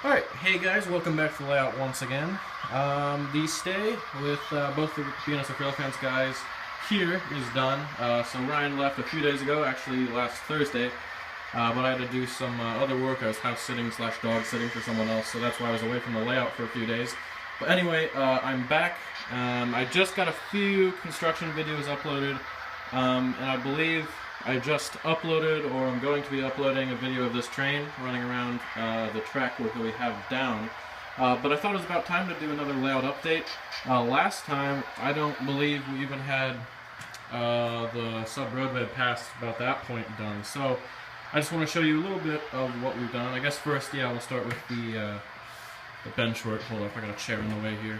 Alright, hey guys, welcome back to the layout once again. The stay with both the BNSF Railfans guys here is done. So Ryan left a few days ago, actually last Thursday, but I had to do some other work. I was house sitting slash dog sitting for someone else, so that's why I was away from the layout for a few days. But anyway, I'm back. I just got a few construction videos uploaded, and I believe I just uploaded, or I'm going to be uploading, a video of this train running around the track work that we have down. But I thought it was about time to do another layout update. Last time, I don't believe we even had the sub-roadbed past about that point done. So I just want to show you a little bit of what we've done. I guess first, yeah, we'll start with the bench work. Hold on, I got a chair in the way here.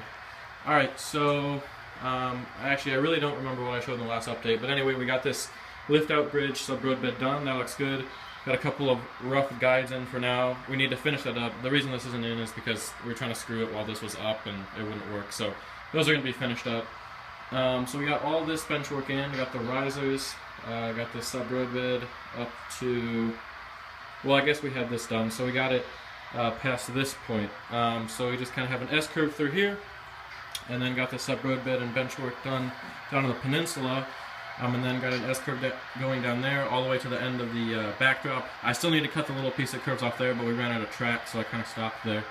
Alright, so actually I really don't remember what I showed in the last update, but anyway, we got this lift-out bridge, sub-roadbed done. That looks good. Got a couple of rough guides in for now. We need to finish that up. The reason this isn't in is because we were trying to screw it while this was up and it wouldn't work. So those are going to be finished up. So we got all this bench work in. We got the risers. Got the sub-roadbed up to... Well, I guess we had this done. So we got it past this point. So we just kind of have an S-curve through here. And then got the sub-roadbed and bench work done down on the peninsula. And then got an S-curve going down there all the way to the end of the backdrop. I still need to cut the little piece that curves off there, but we ran out of track, so I kind of stopped there.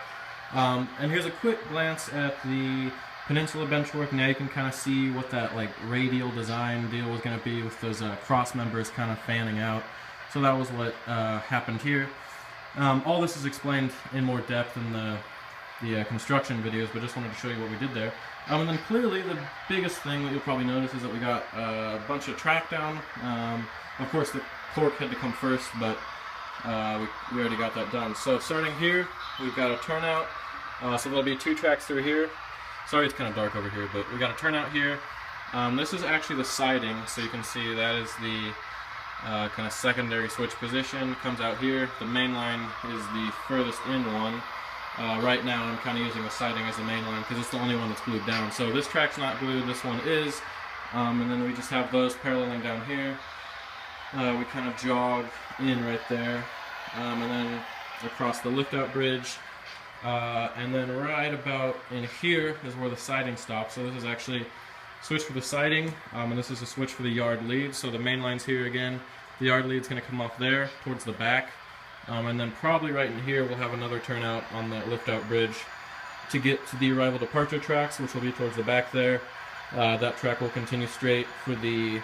And here's a quick glance at the peninsula benchwork. Now you can kind of see what that like radial design deal was going to be with those cross members kind of fanning out. So that was what happened here. All this is explained in more depth in the construction videos, but just wanted to show you what we did there. And then clearly the biggest thing that you'll probably notice is that we got a bunch of track down. Of course the cork had to come first, but we already got that done. So starting here, we've got a turnout. So there'll be two tracks through here. Sorry it's kind of dark over here, but we got a turnout here. This is actually the siding, so you can see that is the kind of secondary switch position. Comes out here. The main line is the furthest in one. Right now I'm kind of using the siding as the main line because it's the only one that's glued down. So this track's not glued, this one is. And then we just have those paralleling down here. We kind of jog in right there. And then across the lift-out bridge. And then right about in here is where the siding stops. So this is actually switch for the siding, and this is a switch for the yard lead. So the main line's here again. The yard lead's going to come off there towards the back. And then probably right in here we'll have another turnout on the lift-out bridge to get to the arrival departure tracks, which will be towards the back there. That track will continue straight for the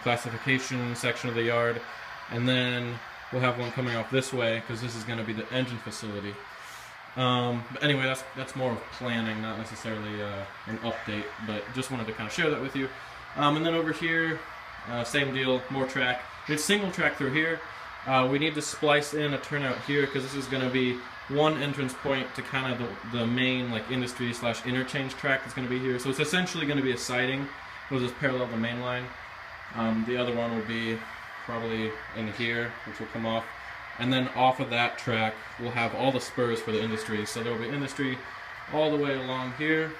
classification section of the yard. And then we'll have one coming off this way, because this is going to be the engine facility. But anyway, that's more of planning, not necessarily an update, but just wanted to kind of share that with you. And then over here, same deal, more track. It's single track through here. We need to splice in a turnout here because this is going to be one entrance point to kind of the main like industry slash interchange track that's going to be here. So it's essentially going to be a siding. It'll just parallel the main line. The other one will be probably in here, which will come off. And then off of that track, we'll have all the spurs for the industry. So there will be industry all the way along here.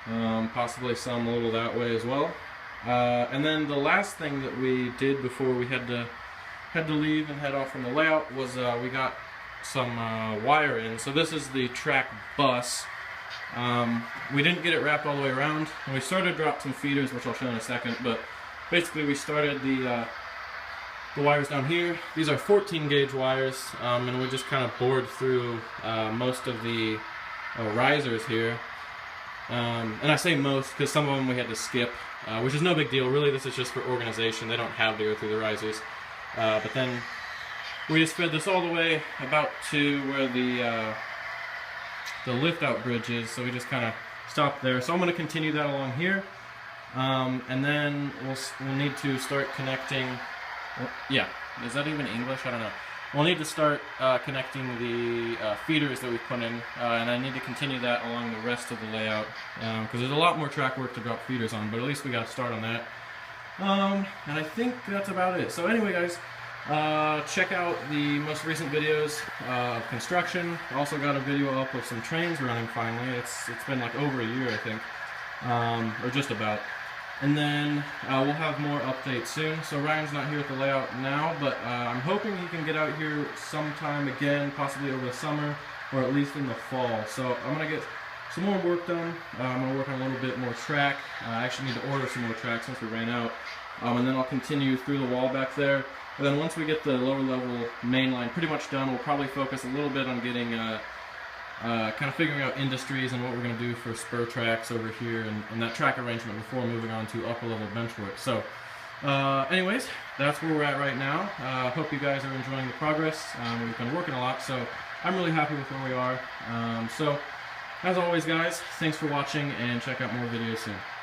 Possibly some a little that way as well. And then the last thing that we did before we had to leave and head off from the layout was we got some wire in. So this is the track bus. We didn't get it wrapped all the way around, and we started to drop some feeders, which I'll show in a second, but basically we started the wires down here. These are 14 gauge wires, and we just kind of bored through most of the risers here. And I say most because some of them we had to skip, which is no big deal. Really, this is just for organization. They don't have to go through the risers. But then we just fed this all the way about to where the lift-out bridge is, so we just kind of stopped there. So I'm going to continue that along here, and then we'll need to start connecting. Well, yeah, is that even English? I don't know. We'll need to start connecting the feeders that we put in, and I need to continue that along the rest of the layout because there's a lot more track work to drop feeders on, but at least we got to start on that. And I think that's about it. So anyway, guys, check out the most recent videos of construction. Also got a video up of some trains running finally. It's been like over a year, I think, or just about. And then we'll have more updates soon. So Ryan's not here at the layout now, but I'm hoping he can get out here sometime again, possibly over the summer, or at least in the fall. So I'm going to get some more work done. I'm going to work on a little bit more track. I actually need to order some more track since we ran out. And then I'll continue through the wall back there. And then once we get the lower level main line pretty much done, we'll probably focus a little bit on getting kind of figuring out industries and what we're going to do for spur tracks over here and that track arrangement before moving on to upper level bench work. So anyways, that's where we're at right now. Hope you guys are enjoying the progress. We've been working a lot, so I'm really happy with where we are. So as always guys, thanks for watching and check out more videos soon.